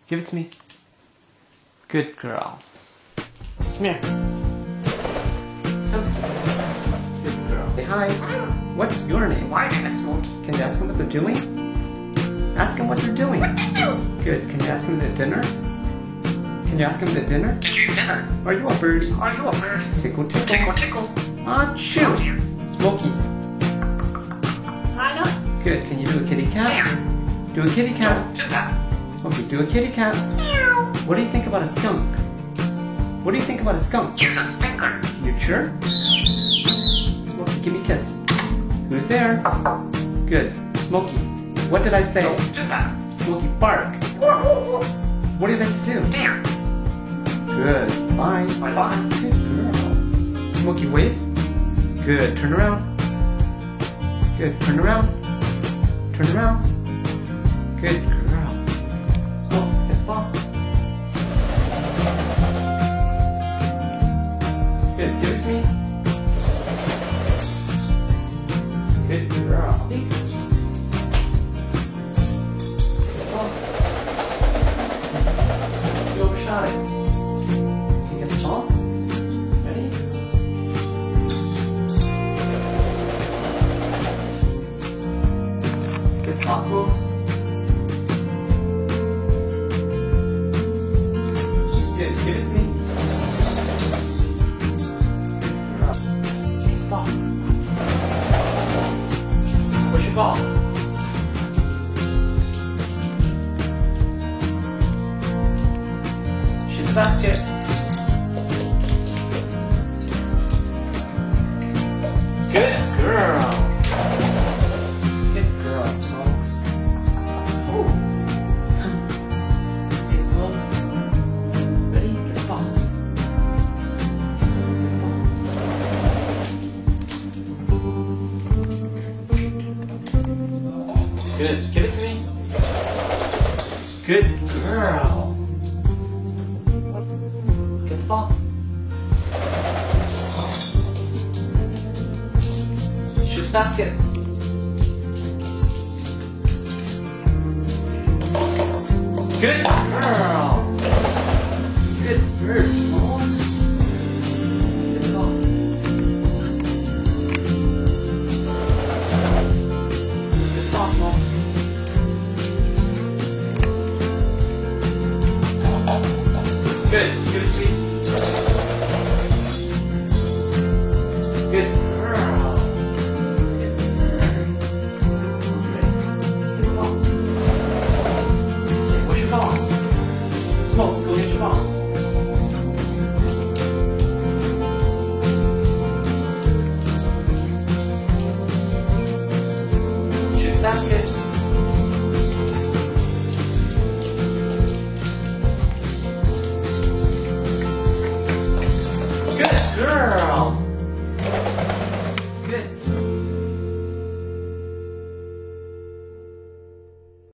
Give it to me. Good girl. Come here. Come. Good girl. Say hi. What's your name? My name is Smokey. Can you ask them what they're doing? Ask them what they're doing. Good. Can you ask them the dinner? Can you ask them the dinner? Did you eat dinner? Are you a birdie? Are you a bird? Tickle, tickle. Tickle, tickle. Achoo. Smokey. I know. Good. Can you do a kitty cat? Meow. Do a kitty cat. Do that. Smokey, do a kitty cat. Meow. What do you think about a skunk? What do you think about a skunk? You're a stinker. You sure? Smokey, give me a kiss. Who's there? Good. Smokey, what did I say? Don't do that. Smokey, bark. What did I do? There. Good. Bye. Bye-bye. Good girl. Smokey, wave. Good. Turn around. Good. Turn around. Turn around. Good girl. Smokes, get the ball. Good. Give it to me. Good girl. Get the ball. You overshot it. You get the ball. Ready? Good toss moves. Good, give it to me. Good girl. Take the ball. Push your ball. Shoot the basket. Good girl. Good girl, Smokes. Ooh. Hey, Smokes. Ready? Get the ball. Get the ball. Good. Give it to me. Good girl. Get the ball. Shoot the basket. Good girl. Good bird, Smokes. Get the ball. Good ball, Smokes. Good. Give it to me. Good girl. Good bird. Get the ball. Okay, where's your ball? Smokes, go get your ball. Shoot the basket. Good girl.